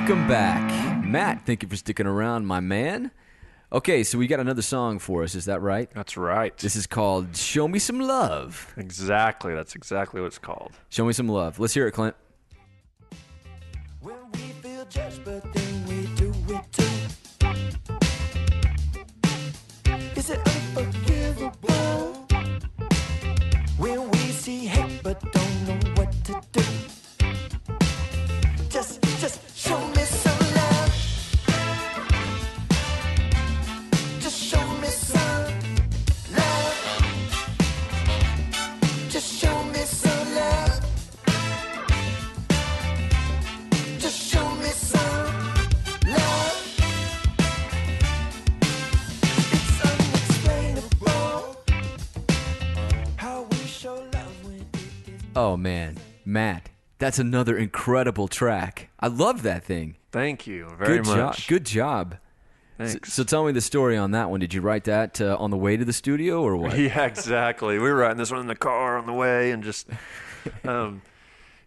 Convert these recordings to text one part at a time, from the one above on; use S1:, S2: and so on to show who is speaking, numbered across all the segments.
S1: Welcome back. Matt, thank you for sticking around, my man. Okay, so we got another song for us, is that right?
S2: That's right.
S1: This is called Show Me Some Love.
S2: Exactly. That's exactly what it's called.
S1: Show Me Some Love. Let's hear it, Clint.
S3: When we feel judged, but then we do it too. Is it unforgivable? When we see hate, but don't know what to do. Just show me some love. Just show me some love. Just show me some love. Just show me some love. It's unexplainable how we show love when it is.
S1: Oh, man. Matt, that's another incredible track. I love that thing.
S2: Thank you very much.
S1: Good job.
S2: Thanks.
S1: So tell me the story on that one. Did you write that on the way to the studio or what?
S2: Yeah, exactly. We were writing this one in the car on the way and just, that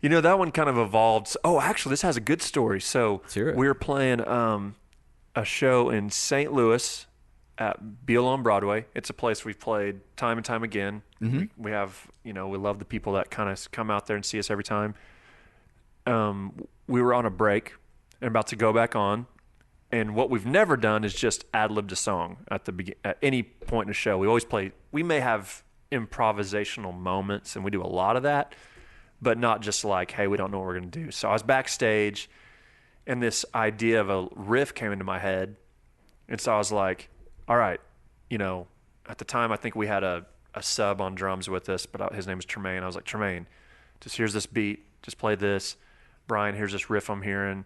S2: one kind of evolved. Oh, actually, this has a good story. So
S1: Let's hear it.
S2: we were playing a show in St. Louis at Beale on Broadway. It's a place we've played time and time again.
S1: Mm-hmm.
S2: We have, we love the people that kind of come out there and see us every time. We were on a break and about to go back on. And what we've never done is just ad-libbed a song at any point in the show. We always play. We may have improvisational moments, and we do a lot of that, but not just like, hey, we don't know what we're going to do. So I was backstage, and this idea of a riff came into my head. And so I was like, all right, at the time I think we had a sub on drums with us, but his name was Tremaine. I was like, Tremaine, just here's this beat. Just play this. Brian, here's this riff I'm hearing.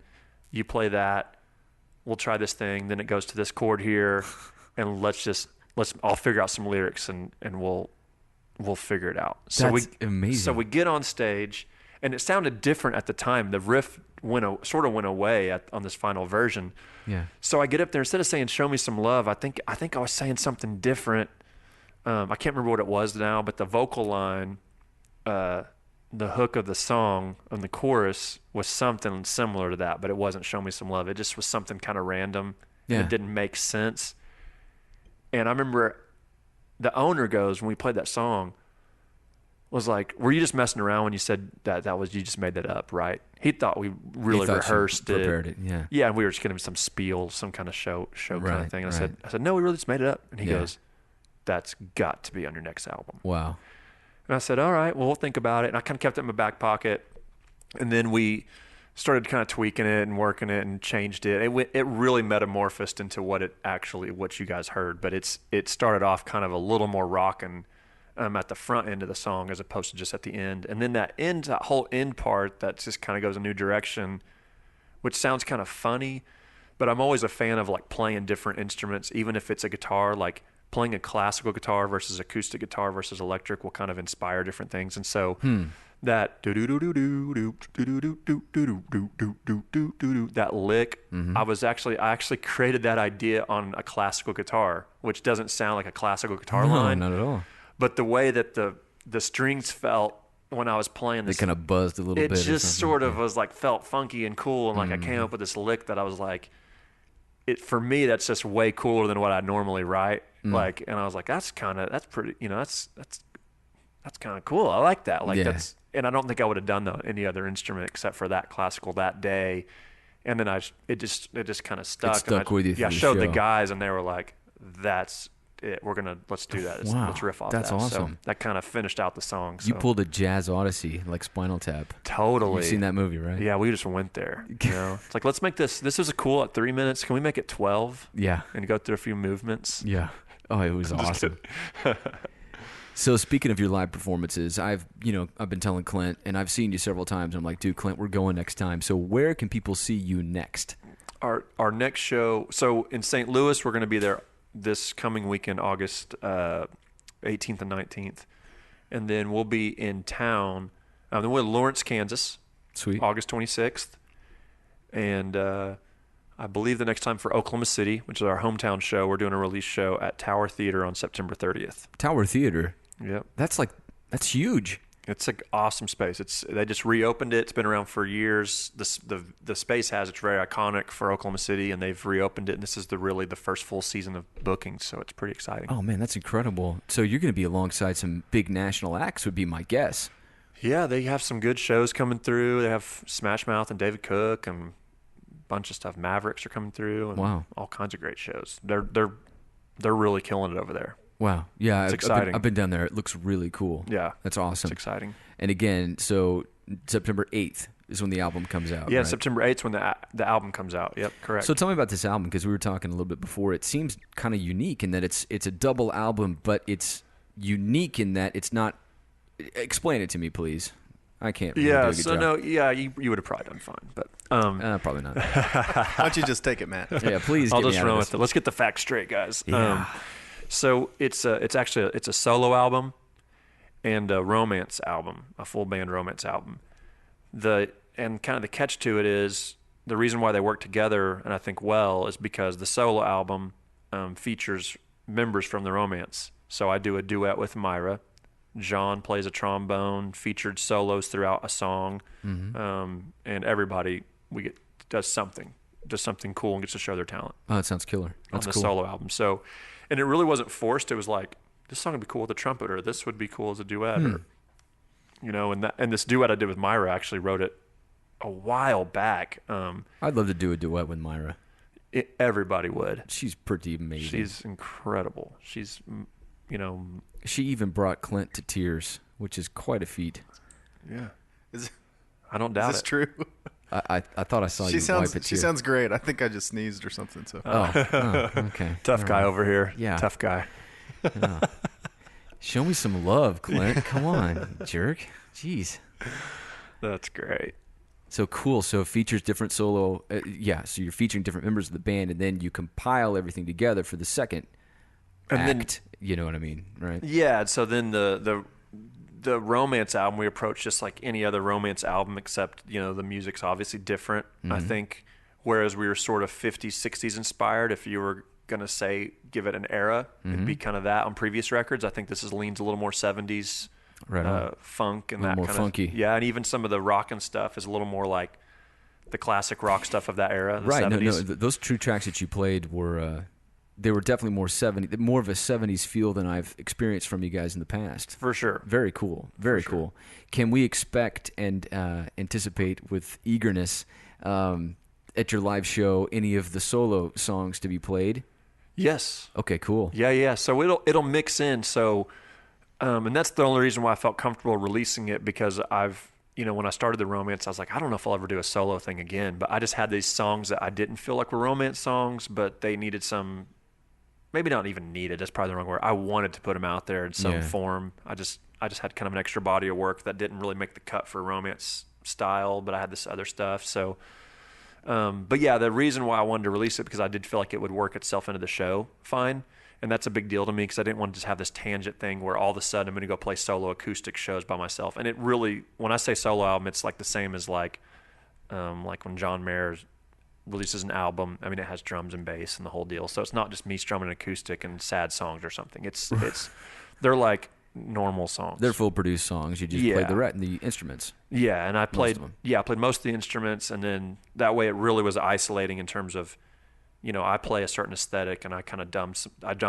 S2: You play that. We'll try this thing. Then it goes to this chord here, and I'll figure out some lyrics and we'll figure it out.
S1: That's amazing.
S2: So we get on stage, and it sounded different at the time. The riff sort of went away on this final version.
S1: Yeah.
S2: So I get up there, instead of saying "Show me some love," I think I was saying something different. I can't remember what it was now, but the vocal line, the hook of the song and the chorus was something similar to that, but it wasn't "Show Me Some Love." It just was something kind of random.
S1: Yeah.
S2: It didn't make sense. And I remember the owner goes, when we played that song, was like, were you just messing around when you said that was, you just made that up, right? He thought we really rehearsed it.
S1: Prepared it, yeah.
S2: Yeah, and we were just giving some spiel, some kind of show kind of thing. And I said, no, we really just made it up. And he goes, that's got to be on your next album.
S1: Wow.
S2: And I said, all right, well, we'll think about it. And I kind of kept it in my back pocket. And then we started kind of tweaking it and working it and changed it. It really metamorphosed into what you guys heard. But it started off kind of a little more rockin' at the front end of the song as opposed to just at the end. And then that whole end part that just kind of goes a new direction, which sounds kind of funny. But I'm always a fan of like playing different instruments, even if it's a guitar, like playing a classical guitar versus acoustic guitar versus electric will kind of inspire different things. And so that that lick, I actually created that idea on a classical guitar, which doesn't sound like a classical guitar line.
S1: Not at all.
S2: But the way that the strings felt when I was playing this,
S1: They kind of buzzed a little bit.
S2: it just sort of was like felt funky and cool. And like I came up with this lick that I was like, for me, that's just way cooler than what I normally write. Like, and I was like, that's pretty, that's kind of cool. I like that. Like and I don't think I would have done any other instrument except for that classical that day. And then it just kind of stuck.
S1: It stuck with you.
S2: Yeah, I showed the guys and they were like, that's it. Let's do that. Let's riff off that.
S1: That's awesome.
S2: So that kind of finished out the song. So.
S1: You pulled a jazz odyssey like Spinal Tap.
S2: Totally.
S1: You've seen that movie, right?
S2: Yeah, we just went there. It's like, let's make this is cool at 3 minutes. Can we make it 12?
S1: Yeah.
S2: And go through a few movements?
S1: Yeah. Oh, it was awesome. So speaking of your live performances, I've been telling Clint, and I've seen you several times. I'm like, dude, Clint, we're going next time. So where can people see you next?
S2: Our next show, so in St. Louis, we're going to be there this coming weekend, August 18th and 19th. And then we'll be in town. Then we're in Lawrence, Kansas.
S1: Sweet.
S2: August 26th. And I believe the next time for Oklahoma City, which is our hometown show, we're doing a release show at Tower Theater on September 30th.
S1: Tower Theater?
S2: Yep.
S1: That's huge.
S2: It's an awesome space. They just reopened it. It's been around for years. The space it's very iconic for Oklahoma City, and they've reopened it. And this is really the first full season of bookings, so it's pretty exciting.
S1: Oh man, that's incredible. So you're going to be alongside some big national acts, would be my guess.
S2: Yeah, they have some good shows coming through. They have Smash Mouth and David Cook and a bunch of stuff. Mavericks are coming through, and
S1: wow,
S2: all kinds of great shows. They're really killing it over there.
S1: Wow. Yeah.
S2: It's exciting.
S1: I've been down there. It looks really cool.
S2: Yeah.
S1: That's awesome.
S2: It's exciting.
S1: And again, so September 8th is when the album comes out.
S2: Yeah,
S1: right?
S2: September 8th is when the album comes out. Yep, correct.
S1: So tell me about this album, because we were talking a little bit before. It seems kind of unique in that it's a double album, but it's unique in that it's not. Explain it to me, please. I can't. Really do a good job.
S2: No, yeah, you would have probably done fine, but
S1: probably not.
S4: Why don't you just take it, Matt?
S1: Yeah, please.
S2: I'll
S1: get
S2: just
S1: me out
S2: run
S1: of
S2: with
S1: this.
S2: it. Let's get the facts straight, guys.
S1: Yeah.
S2: So it's actually a solo album and a romance album, a full band romance album. And kind of the catch to it is the reason why they work together, and I think well, is because the solo album features members from the romance. So I do a duet with Myra. John plays a trombone, featured solos throughout a song, and everybody does something cool and gets to show their talent.
S1: Oh, that sounds killer. That's
S2: on the
S1: cool.
S2: solo album. So, and it really wasn't forced. It was like, this song would be cool with a trumpet, or this would be cool as a duet, or and this duet I did with Myra, I actually wrote it a while back.
S1: I'd love to do a duet with Myra.
S2: Everybody would.
S1: She's pretty amazing.
S2: She's incredible. She's,
S1: She even brought Clint to tears, which is quite a feet.
S2: Yeah.
S4: Is
S2: I don't doubt
S4: this
S2: it.
S4: true?
S1: I thought I saw you wipe a tear.
S4: She sounds great. I think I just sneezed or something. So.
S1: Oh, okay.
S2: Tough guy over here.
S1: Yeah.
S2: Tough guy.
S1: Yeah. Show me some love, Clint. Come on, jerk. Jeez.
S2: That's great.
S1: So cool. So it features different solo. So you're featuring different members of the band, and then you compile everything together for the second act. You know what I mean, right?
S2: Yeah. So then the romance album we approach just like any other romance album, except the music's obviously different. I think whereas we were sort of 50s, 60s inspired, if you were gonna give it an era, it'd be kind of that on previous records. I think this leans a little more 70s.
S1: Right.
S2: Funk and
S1: a little
S2: that
S1: more
S2: kind
S1: funky.
S2: of and even some of the rock and stuff is a little more like the classic rock stuff of that era. The
S1: Right.
S2: 70s.
S1: No. Those two tracks that you played were they were definitely more of a 70s feel than I've experienced from you guys in the past.
S2: For sure.
S1: Very cool. Very cool. Can we expect and anticipate with eagerness at your live show any of the solo songs to be played?
S2: Yes.
S1: Okay. Cool.
S2: Yeah. So it'll mix in. So. And that's the only reason why I felt comfortable releasing it, because when I started the romance, I was like, I don't know if I'll ever do a solo thing again. But I just had these songs that I didn't feel like were romance songs, but they needed some, maybe not even needed, that's probably the wrong word. I wanted to put them out there in some form. I just had kind of an extra body of work that didn't really make the cut for romance style, but I had this other stuff. So, but yeah, the reason why I wanted to release it, because I did feel like it would work itself into the show fine. And that's a big deal to me, because I didn't want to just have this tangent thing where all of a sudden I'm going to go play solo acoustic shows by myself. And it really, when I say solo album, it's like the same as like when John Mayer releases an album. I mean, it has drums and bass and the whole deal. So it's not just me strumming an acoustic and sad songs or something. They're like normal songs.
S1: They're full produced songs. You just played the instruments.
S2: Yeah, and I played most of the instruments, and then that way it really was isolating in terms of, I play a certain aesthetic, and I kind of dumb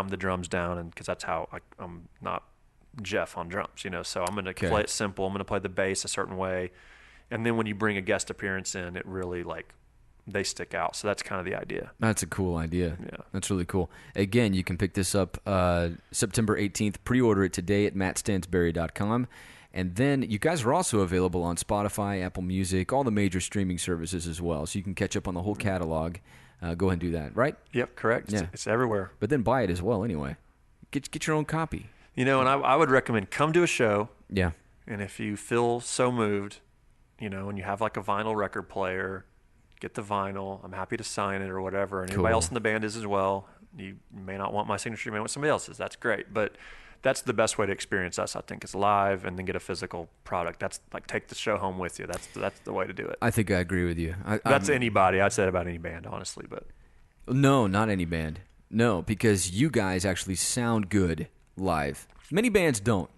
S2: the drums down, and because that's how I'm not Jeff on drums, So I'm going to play it simple. I'm going to play the bass a certain way, and then when you bring a guest appearance in, it really they stick out. So that's kind of the idea.
S1: That's a cool idea.
S2: Yeah,
S1: that's really cool. Again, you can pick this up September 18th. Pre-order it today at mattstansberry.com. And then you guys are also available on Spotify, Apple Music, all the major streaming services as well. So you can catch up on the whole catalog. Go ahead and do that, right?
S2: Yep, correct.
S1: Yeah.
S2: It's everywhere.
S1: But then buy it as well anyway. Get your own copy.
S2: And I would recommend come to a show.
S1: Yeah.
S2: And if you feel so moved, and you have like a vinyl record player, get the vinyl. I'm happy to sign it or whatever. And anybody else in the band is as well. You may not want my signature, you may want somebody else's. That's great. But that's the best way to experience us, I think, is live and then get a physical product. That's like take the show home with you. That's the way to do it.
S1: I think I agree with you.
S2: That's anybody. I'd say that about any band, honestly. But
S1: no, not any band. No, because you guys actually sound good live. Many bands don't.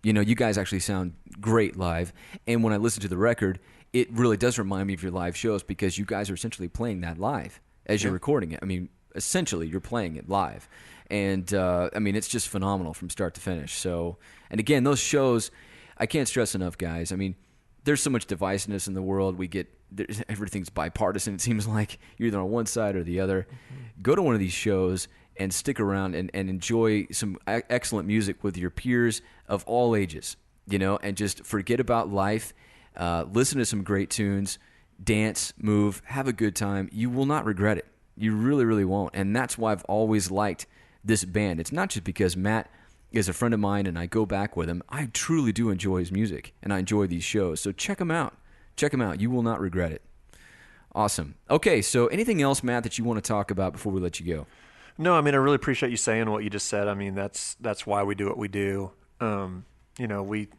S1: You know, you guys actually sound great live. And when I listen to the record, it really does remind me of your live shows because you guys are essentially playing that live as you're recording it. I mean, essentially, you're playing it live. And, I mean, it's just phenomenal from start to finish. So, and again, those shows, I can't stress enough, guys. I mean, there's so much divisiveness in the world. Everything's bipartisan. It seems like you're either on one side or the other. Mm-hmm. Go to one of these shows and stick around and enjoy some excellent music with your peers of all ages, you know, and just forget about life. Listen to some great tunes, dance, move, have a good time. You will not regret it. You really, really won't. And that's why I've always liked this band. It's not just because Matt is a friend of mine and I go back with him. I truly do enjoy his music and I enjoy these shows. So check them out. Check them out. You will not regret it. Awesome. Okay, so anything else, Matt, that you want to talk about before we let you go?
S2: No, I mean, I really appreciate you saying what you just said. I mean, that's why we do what we do. You know, we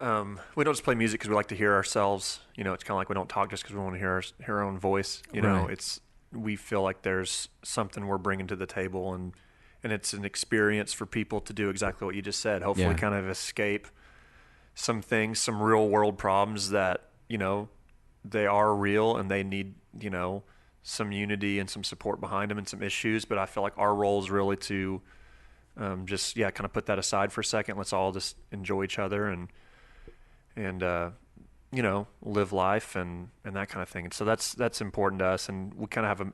S2: don't just play music because we like to hear ourselves. You know, it's kind of like we don't talk just because we want to hear our own voice. You know, we feel like there's something we're bringing to the table, and it's an experience for people to do exactly what you just said. Hopefully kind of escape some things, some real world problems that, you know, they are real and they need, you know, some unity and some support behind them and some issues. But I feel like our role is really to just kind of put that aside for a second. Let's all just enjoy each other and you know, live life and that kind of thing. And so that's important to us. And we kind of have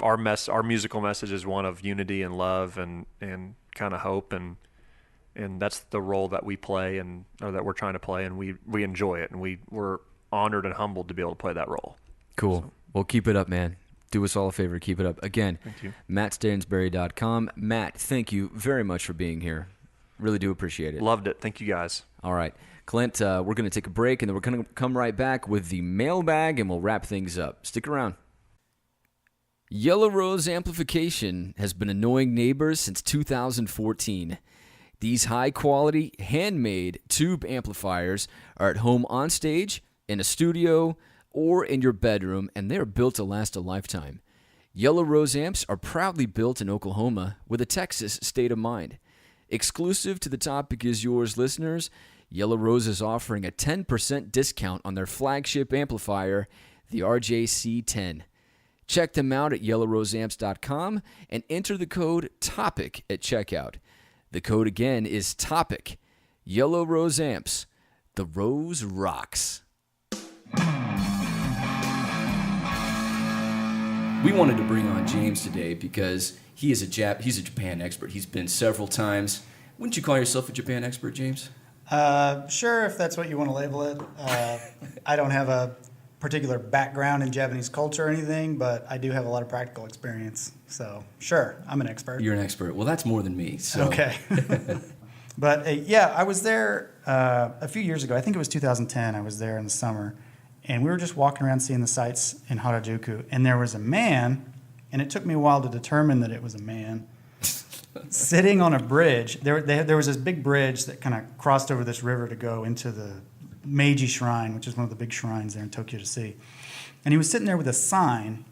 S2: our musical message is one of unity and love and kind of hope. And that's the role that we play or that we're trying to play. And we enjoy it. And we're honored and humbled to be able to play that role.
S1: Cool. So. Well, keep it up, man. Do us all a favor. Keep it up. Again,
S2: thank you.
S1: MattStansberry.com. Matt, thank you very much for being here. Really do appreciate it.
S2: Loved it. Thank you, guys.
S1: All right. Clint, we're going to take a break, and then we're going to come right back with the mailbag, and we'll wrap things up. Stick around. Yellow Rose Amplification has been annoying neighbors since 2014. These high-quality, handmade tube amplifiers are at home on stage, in a studio, or in your bedroom, and they are built to last a lifetime. Yellow Rose amps are proudly built in Oklahoma with a Texas state of mind. Exclusive to the Topic Is Yours listeners, Yellow Rose is offering a 10% discount on their flagship amplifier, the RJC10. Check them out at yellowroseamps.com and enter the code TOPIC at checkout. The code again is TOPIC. Yellow Rose Amps. The Rose rocks. We wanted to bring on James today because he's a Japan expert. He's been several times. Wouldn't you call yourself a Japan expert, James?
S5: Sure, if that's what you want to label it. I don't have a particular background in Japanese culture or anything, but I do have a lot of practical experience. So, sure, I'm an expert.
S1: You're an expert. Well, that's more than me. So.
S5: Okay. But, I was there a few years ago. I think it was 2010. I was there in the summer. And we were just walking around seeing the sights in Harajuku. And there was a man, and it took me a while to determine that it was a man, sitting on a bridge. There was this big bridge that kind of crossed over this river to go into the Meiji Shrine, which is one of the big shrines there in Tokyo to see. And he was sitting there with a sign,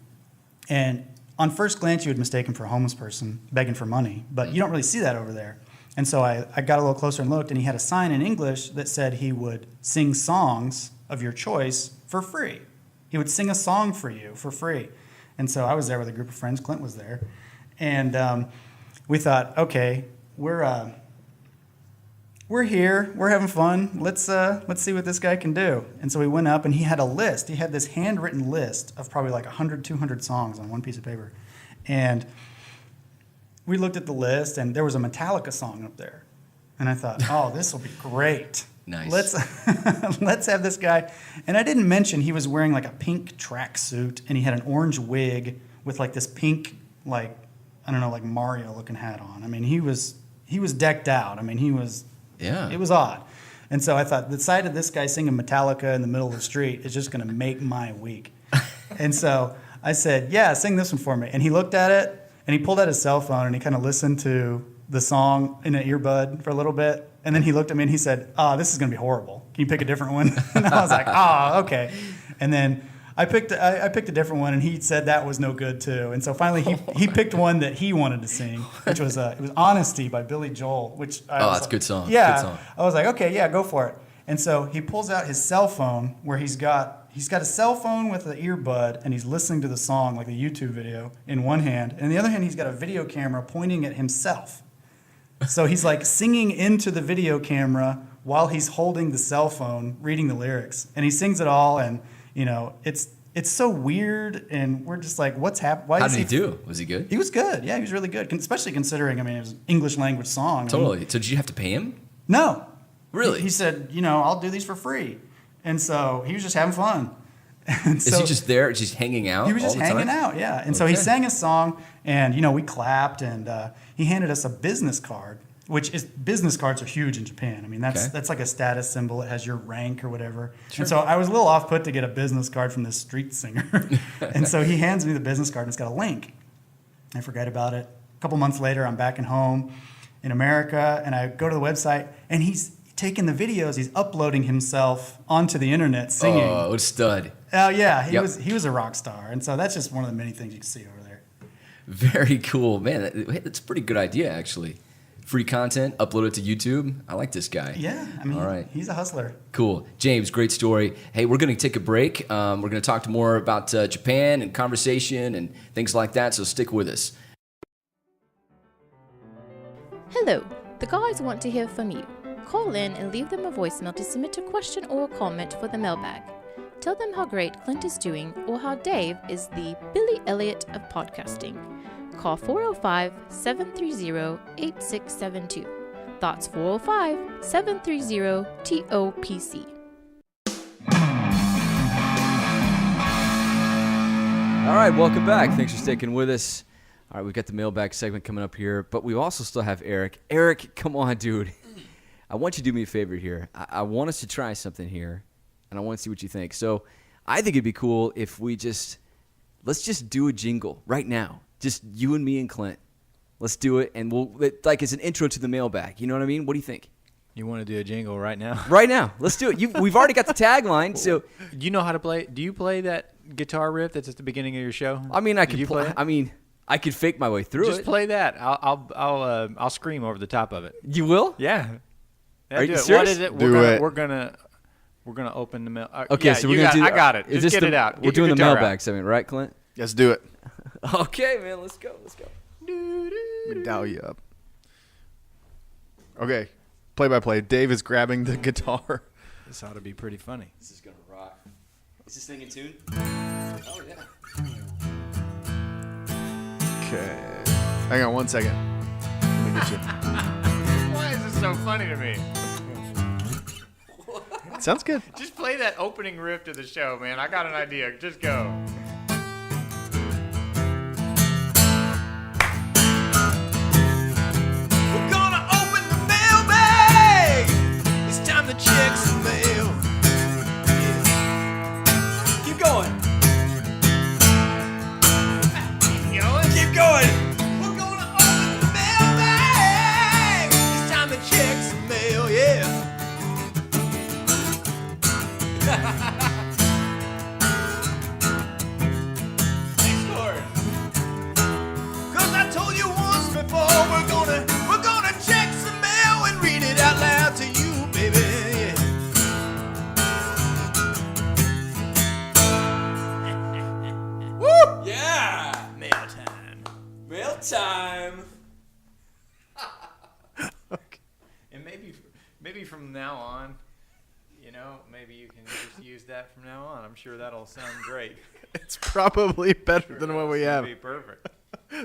S5: and on first glance you would mistake him for a homeless person begging for money, but you don't really see that over there. And so I got a little closer and looked, and he had a sign in English that said he would sing songs of your choice for free. He would sing a song for you for free. And so I was there with a group of friends. Clint was there. And we thought, okay, we're here, we're having fun. Let's see what this guy can do. And so we went up, and he had a list. He had this handwritten list of probably like 100, 200 songs on one piece of paper. And we looked at the list, and there was a Metallica song up there. And I thought, oh, this will be great.
S1: Nice.
S5: Let's have this guy. And I didn't mention he was wearing like a pink tracksuit, and he had an orange wig with like this pink, like, I don't know, like Mario looking hat on. I mean, he was decked out. I mean, it was odd. And so I thought the sight of this guy singing Metallica in the middle of the street is just going to make my week. And so I said, yeah, sing this one for me. And he looked at it, and he pulled out his cell phone, and he kind of listened to the song in an earbud for a little bit. And then he looked at me, and he said, this is going to be horrible. Can you pick a different one? And I was like, okay. And then I picked a different one, and he said that was no good too. And so finally, he picked one that he wanted to sing, which was it was "Honesty" by Billy Joel. Which
S1: that's a good song.
S5: Yeah,
S1: Good song.
S5: I was like, okay, yeah, go for it. And so he pulls out his cell phone, where he's got a cell phone with an earbud, and he's listening to the song like a YouTube video in one hand, and in the other hand he's got a video camera pointing at himself. So he's like singing into the video camera while he's holding the cell phone, reading the lyrics, and he sings it all, and it's so weird, and we're just like, what's happening?
S1: How did he do? Was he good?
S5: He was good. Yeah, he was really good, especially considering, it was an English language song.
S1: Totally. So did you have to pay him?
S5: No.
S1: Really?
S5: He said, I'll do these for free. And so he was just having fun. And
S1: Is he just there, just hanging out?
S5: He was just hanging out, yeah. And so he sang his song, and we clapped, and he handed us a business card, business cards are huge in Japan. I mean, that's like a status symbol. It has your rank or whatever. Sure. And so I was a little off put to get a business card from this street singer. And so he hands me the business card, and it's got a link. I forget about it. A couple months later, I'm back at home in America, and I go to the website, and he's taking the videos, he's uploading himself onto the internet singing.
S1: Oh, what a stud.
S5: Oh yeah, he was a rock star. And so that's just one of the many things you can see over there.
S1: Very cool. Man, that's a pretty good idea, actually. Free content, upload it to YouTube. I like this guy.
S5: Yeah, all right. He's a hustler.
S1: Cool. James, great story. Hey, we're going to take a break. We're going to talk more about Japan and conversation and things like that, so stick with us.
S6: Hello, the guys want to hear from you. Call in and leave them a voicemail to submit a question or a comment for the mailbag. Tell them how great Clint is doing or how Dave is the Billy Elliot of podcasting. Call 405-730-8672. That's 405-730-TOPC.
S1: All right, welcome back. Thanks for sticking with us. All right, we've got the mailbag segment coming up here, but we also still have Eric. Eric, come on, dude. I want you to do me a favor here. I want us to try something here, and I want to see what you think. So I think it'd be cool if let's just do a jingle right now. Just you and me and Clint. Let's do it, and it's an intro to the mailbag. You know what I mean? What do you think?
S7: You want to do a jingle right now?
S1: Right now. Let's do it. We've already got the tagline. So
S7: you know how to play? Do you play that guitar riff that's at the beginning of your show?
S1: I mean, I could play. I mean, I could fake my way through it.
S7: Just play that. I'll scream over the top of it.
S1: You will?
S7: Yeah.
S1: Are you serious?
S7: What is it?
S4: We're
S7: gonna open the mail.
S1: Okay, so we're gonna do.
S7: I got it. Just get it out.
S1: We're doing the mailbag segment, right, Clint?
S4: Let's do it.
S1: Okay, man. Let's go.
S4: Let me dial you up. Okay, play by play. Dave is grabbing the guitar.
S7: This ought to be pretty funny.
S1: This is gonna rock. Is this thing in tune? Oh yeah.
S4: Okay. Hang on 1 second. Let me get you.
S7: Why is this so funny to me?
S4: Sounds good.
S7: Just play that opening riff to the show, man. I got an idea. Just go.
S3: We're gonna open the mailbag. It's time to check some mail. Yeah. Keep going. Keep going. We're gonna open the mailbag. It's time to check some mail, yeah. Next chord. 'Cause I told you once before, we're gonna check some mail and read it out loud to you, baby. Yeah. Woo! Yeah. Mail time. Mail time.
S7: And maybe from now on, maybe you can just use that from now on. I'm sure that'll sound great.
S4: It's probably better than what we have.
S7: Be perfect.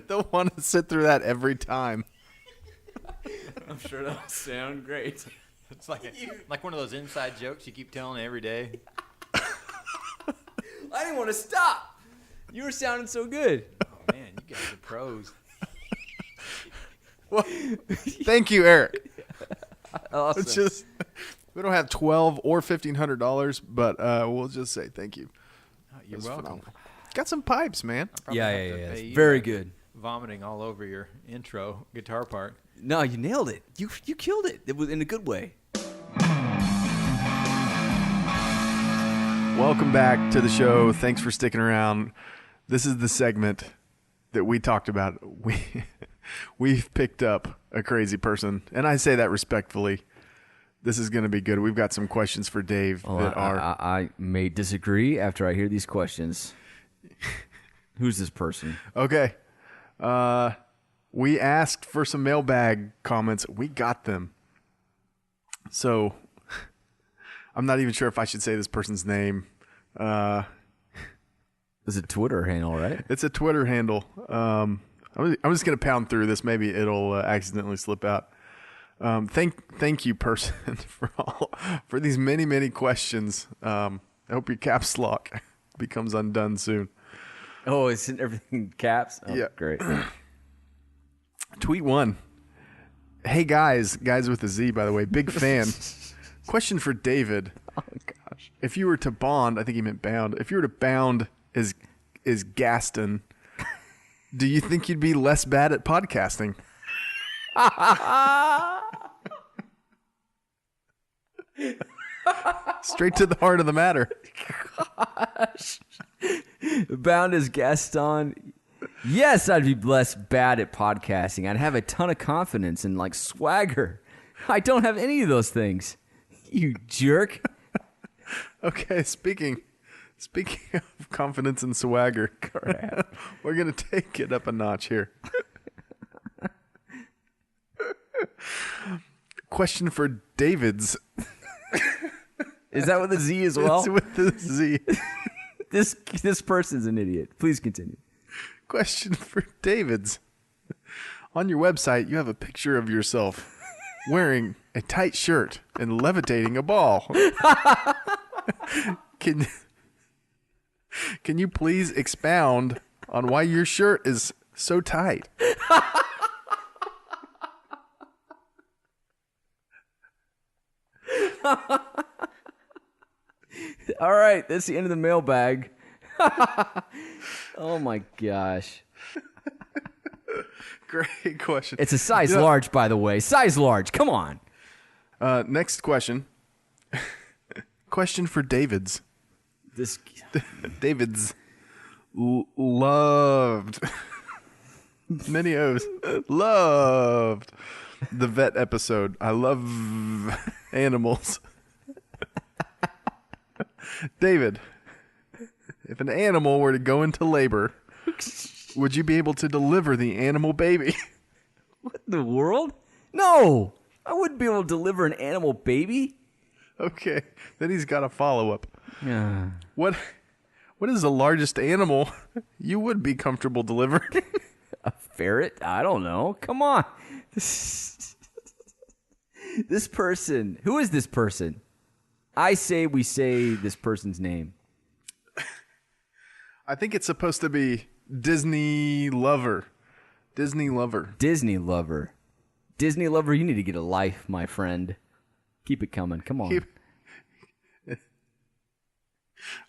S4: They'll want to sit through that every time.
S1: I'm sure that'll sound great.
S7: It's like one of those inside jokes you keep telling every day.
S1: I didn't want to stop. You were sounding so good.
S7: Oh man, you guys are pros.
S4: Well, thank you, Eric.
S1: Awesome.
S4: It's just we don't have $1,200 or $1,500, but we'll just say thank you.
S7: You're
S4: That's
S7: welcome.
S4: phenomenal. Got some pipes, man.
S1: Yeah.
S7: Pay
S1: It's
S7: you
S1: very
S7: back.
S1: good.
S7: Vomiting all over your intro guitar part.
S1: No, you nailed it. You killed it. It was in a good way.
S4: Welcome back to the show. Thanks for sticking around. This is the segment that we talked about. We've picked up a crazy person, and I say that respectfully. This is going to be good. We've got some questions for Dave that are...
S1: I may disagree after I hear these questions. Who's this person?
S4: Okay. We asked for some mailbag comments. We got them. So, I'm not even sure if I should say this person's name.
S1: It's a Twitter handle, right?
S4: It's a Twitter handle. I'm just going to pound through this. Maybe it'll accidentally slip out. Thank you, person, for these many questions. I hope your caps lock becomes undone soon.
S1: Oh, it's in everything caps? Oh,
S4: yeah.
S1: Great.
S4: Tweet 1. Hey, guys with a Z, by the way. Big fan. Question for David.
S1: Oh, gosh.
S4: If you were to bond, I think he meant bound. If you were to bound as Gaston, do you think you'd be less bad at podcasting? Straight to the heart of the matter.
S1: Gosh. Bound as Gaston. Yes, I'd be less bad at podcasting. I'd have a ton of confidence and like swagger. I don't have any of those things. You jerk.
S4: Okay, speaking of confidence and swagger, we're going to take it up a notch here. Question for David's.
S1: Is that with a Z as well?
S4: It's with the Z.
S1: This person's an idiot. Please continue.
S4: Question for David's. On your website, you have a picture of yourself wearing a tight shirt and levitating a ball. Can you please expound on why your shirt is so tight?
S1: All right, that's the end of the mailbag. Oh my gosh.
S4: Great question.
S1: It's a size large, by the way. Size large. Come on.
S4: Next question. Question for David's. David's loved. Many O's. Loved the vet episode. I love animals. David, if an animal were to go into labor, would you be able to deliver the animal baby?
S1: What in the world? No, I wouldn't be able to deliver an animal baby.
S4: Okay, then he's got a follow-up.
S1: Yeah.
S4: What is the largest animal you would be comfortable delivering?
S1: A ferret? I don't know. Come on. This person. Who is this person? I say we say this person's name.
S4: I think it's supposed to be Disney Lover. Disney Lover.
S1: Disney Lover. Disney Lover, you need to get a life, my friend. Keep it coming. Come on.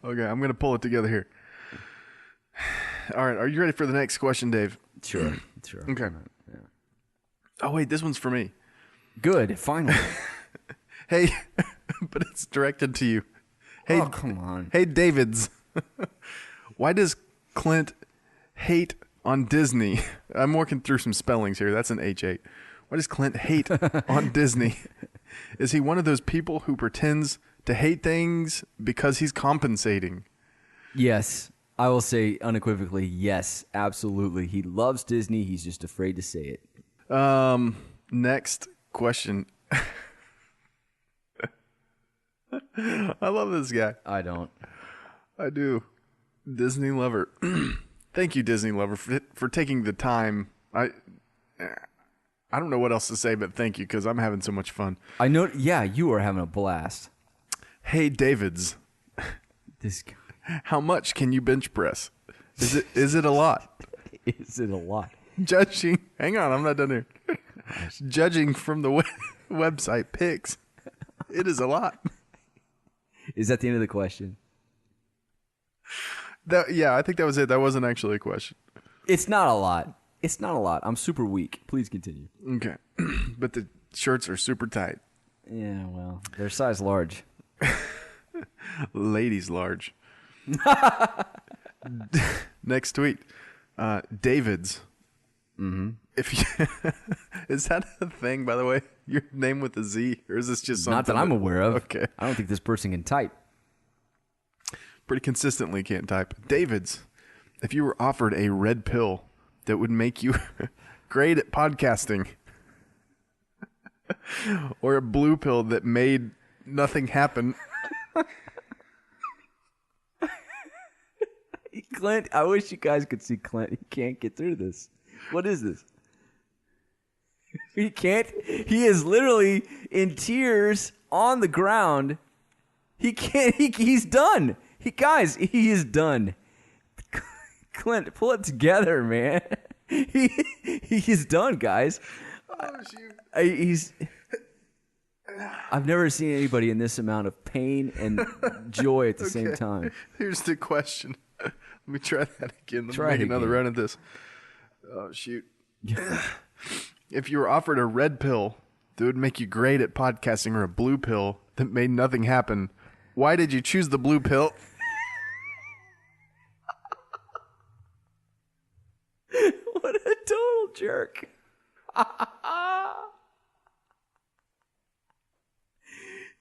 S4: Okay, I'm going to pull it together here. All right, are you ready for the next question, Dave?
S1: Sure.
S4: Okay.
S1: Yeah.
S4: Oh, wait, this one's for me.
S1: Good, finally.
S4: Hey, but it's directed to you. Hey,
S1: oh, come on.
S4: Hey, Davids. Why does Clint hate on Disney? I'm working through some spellings here. That's an H8. Why does Clint hate on Disney? Is he one of those people who pretends to hate things because he's compensating?
S1: Yes. I will say unequivocally, yes, absolutely. He loves Disney. He's just afraid to say it.
S4: Next question. I love this guy.
S1: I don't.
S4: I do. Disney Lover. Thank you, Disney Lover, for taking the time. I don't know what else to say, but thank you, because I'm having so much fun.
S1: I know. Yeah, you are having a blast.
S4: Hey, Davids.
S1: This guy.
S4: How much can you bench press? Is it a lot?
S1: Is it a lot?
S4: Judging. Hang on, I'm not done here. Judging from the website pics, it is a lot.
S1: Is that the end of the question?
S4: Yeah, I think that was it. That wasn't actually a question.
S1: It's not a lot. It's not a lot. I'm super weak. Please continue.
S4: Okay. But the shirts are super tight.
S1: Yeah, well, they're size large.
S4: Ladies large. Next tweet. David's. Mm-hmm. If you, is that a thing, by the way? Your name with a Z? Or is this just something?
S1: Not that I'm aware of.
S4: Okay.
S1: I don't think this person can type.
S4: Pretty consistently can't type. David's. If you were offered a red pill that would make you great at podcasting, or a blue pill that made nothing happen.
S1: Clint, I wish you guys could see Clint. He can't get through this. What is this? He can't. He is literally in tears on the ground. He can't. He's done. He is done. Clint, pull it together, man. He's done, guys. I've never seen anybody in this amount of pain and joy at the same time.
S4: Here's the question. Let me try that again. Let me make another run at this. Oh, shoot. If you were offered a red pill that would make you great at podcasting or a blue pill that made nothing happen, why did you choose the blue pill?
S1: What a total jerk.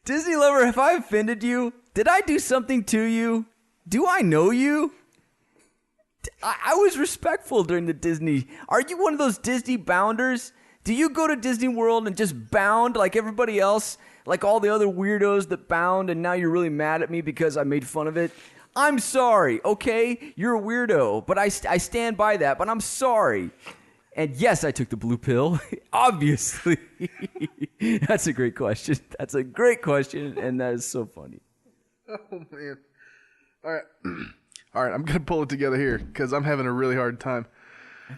S1: Disney lover, have I offended you? Did I do something to you? Do I know you? I was respectful during the Disney. Are you one of those Disney bounders? Do you go to Disney World and just bound like everybody else? Like all the other weirdos that bound, and now you're really mad at me because I made fun of it? I'm sorry, okay? You're a weirdo, but I stand by that, but I'm sorry. And yes, I took the blue pill, obviously. That's a great question. That's a great question, and that is so funny.
S4: Oh, man. All right. All right, I'm going to pull it together here because I'm having a really hard time.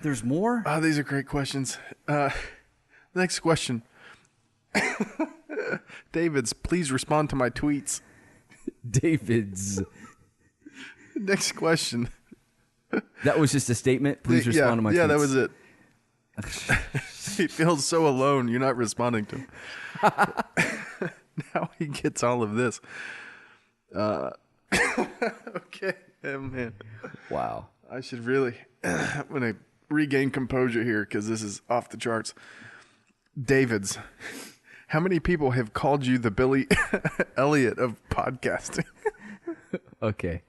S1: There's more?
S4: Oh, these are great questions. Next question. David's, please respond to my tweets.
S1: David's.
S4: Next question.
S1: That was just a statement? Please respond to my tweets.
S4: Yeah, that was it. He feels so alone. You're not responding to him. Now he gets all of this. Okay. Oh, man.
S1: Wow.
S4: I should really... I'm going to regain composure here because this is off the charts. David's. How many people have called you the Billy Elliot of podcasting?
S1: Okay.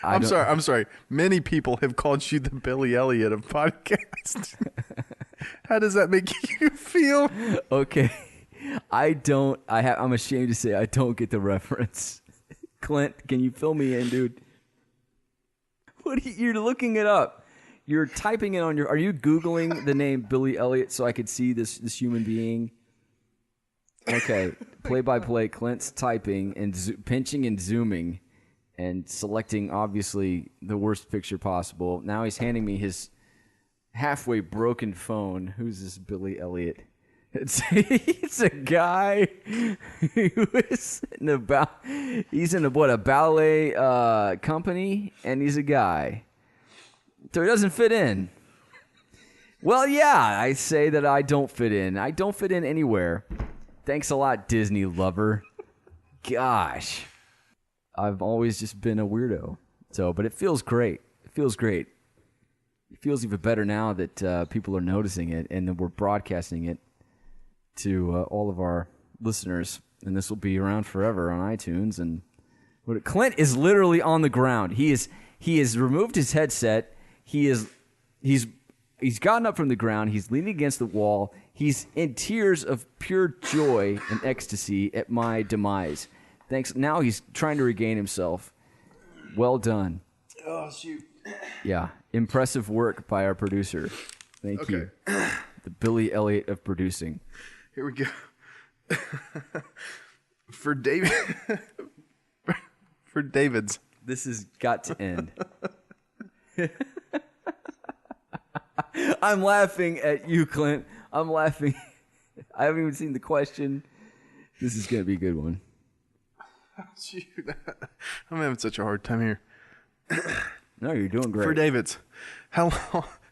S4: I'm sorry. Many people have called you the Billy Elliot of podcasting. How does that make you feel?
S1: Okay. I'm ashamed to say I don't get the reference. Clint, can you fill me in, dude? You're looking it up. You're typing it on are you Googling the name Billy Elliot so I could see this human being? Okay. Play by play, Clint's typing and pinching and zooming and selecting, obviously, the worst picture possible. Now he's handing me his halfway broken phone. Who's this Billy Elliot? It's a guy who is he's in a ballet company, and he's a guy. So he doesn't fit in. Well, yeah, I say that I don't fit in. I don't fit in anywhere. Thanks a lot, Disney lover. Gosh. I've always just been a weirdo. But it feels great. It feels great. It feels even better now that people are noticing it and that we're broadcasting it to all of our listeners, and this will be around forever on iTunes. And Clint is literally on the ground. He has removed his headset. He's gotten up from the ground. He's leaning against the wall. He's in tears of pure joy and ecstasy at my demise. Thanks. Now he's trying to regain himself. Well done.
S4: Oh, shoot.
S1: Yeah, impressive work by our producer. Thank you. The Billy Elliot of producing.
S4: Here we go. For David, for David's.
S1: This has got to end. I'm laughing at you, Clint. I'm laughing. I haven't even seen the question. This is going to be a good one.
S4: Shoot. I'm having such a hard time here.
S1: No, you're doing great.
S4: For David's, how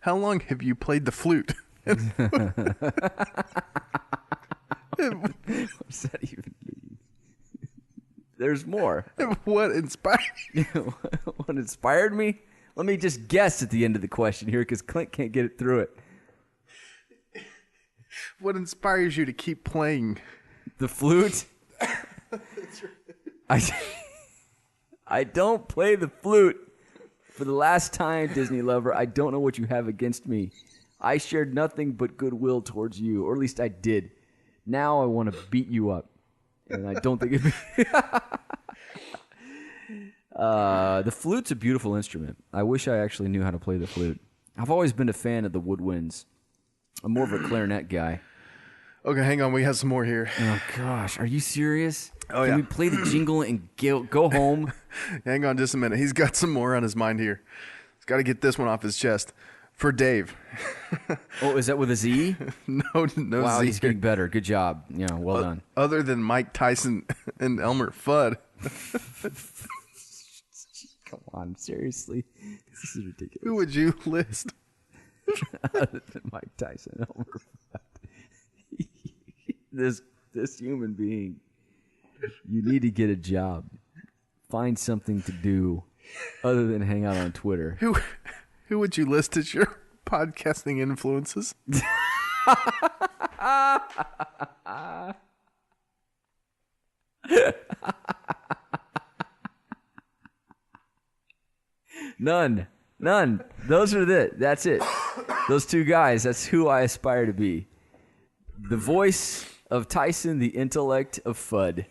S4: long have you played the flute?
S1: What does that even mean? There's more.
S4: What inspired you?
S1: What inspired me? Let me just guess at the end of the question here because Clint can't get it through it.
S4: What inspires you to keep playing?
S1: The flute? I don't play the flute. For the last time, Disney lover, I don't know what you have against me. I shared nothing but goodwill towards you, or at least I did. Now I want to beat you up. And I don't think the flute's a beautiful instrument. I wish I actually knew how to play the flute. I've always been a fan of the woodwinds. I'm more of a clarinet guy.
S4: Okay, hang on. We have some more here.
S1: Oh, gosh. Are you serious?
S4: Oh,
S1: Can
S4: yeah.
S1: we play the jingle and go home?
S4: Hang on just a minute. He's got some more on his mind here. He's got to get this one off his chest. For Dave.
S1: Oh, is that with a Z?
S4: No
S1: Wow,
S4: Z
S1: he's getting better. Good job. Yeah, well done.
S4: Other than Mike Tyson and Elmer Fudd.
S1: Come on, seriously. This is ridiculous.
S4: Who would you list?
S1: Other than Mike Tyson and Elmer Fudd. This human being, you need to get a job. Find something to do other than hang out on Twitter.
S4: Who would you list as your podcasting influences?
S1: None. Those are it. That's it. Those two guys, that's who I aspire to be. The voice of Tyson, the intellect of Fudd.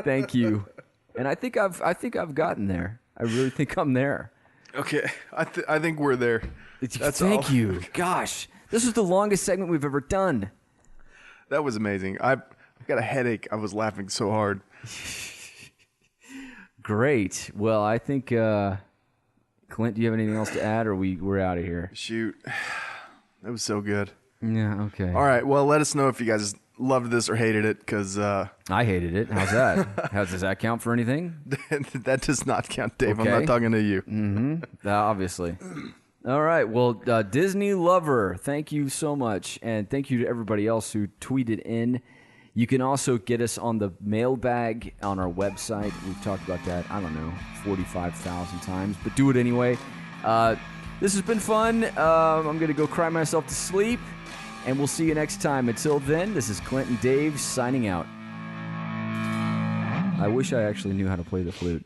S1: Thank you. And I think I've gotten there. I really think I'm there.
S4: Okay, I think we're there.
S1: Thank you. Gosh, this was the longest segment we've ever done.
S4: That was amazing. I've got a headache. I was laughing so hard.
S1: Great. Well, I think, Clint, do you have anything else to add, or we're out of here?
S4: Shoot. That was so good.
S1: Yeah, okay.
S4: All right, well, let us know if you guys loved this or hated it, because
S1: I hated it. How's that? Does that count for anything?
S4: that does not count, Dave.
S1: Okay.
S4: I'm not talking to you.
S1: Mm-hmm. Obviously. All right. Well, Disney Lover, thank you so much. And thank you to everybody else who tweeted in. You can also get us on the mailbag on our website. We've talked about that, 45,000 times, but do it anyway. This has been fun. I'm going to go cry myself to sleep, and we'll see you next time. Until then, this is Clint and Dave signing out. I wish I actually knew how to play the flute.